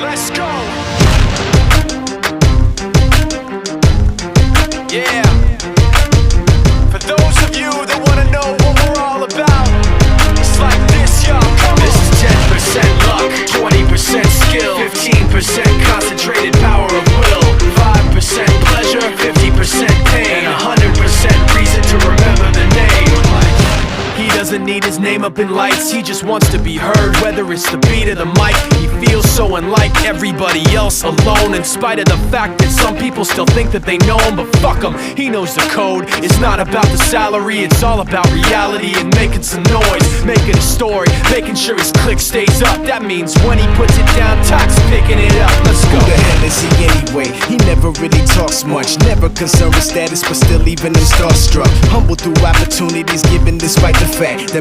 Let's go. Yeah. For those of you that wanna know what we're all about, it's like this, y'all. This is 10% luck, 20% skill, 15% concentrated power of will, 5% pleasure, 50% pain, and 100% reason to remember the name. He doesn't need his name up in lights, he just wants to be heard, whether it's the beat or the mic. He feels so unlike everybody else, alone, in spite of the fact that some people still think that they know him. But fuck him, he knows the code. It's not about the salary, it's all about reality and making some noise, making a story, making sure his click stays up. That means when he puts it down, Tox picking it up. Let's go. Who the hell is he anyway? He never really talks much, never concerned with status, but still leaving him starstruck. Humble through opportunities given despite the fact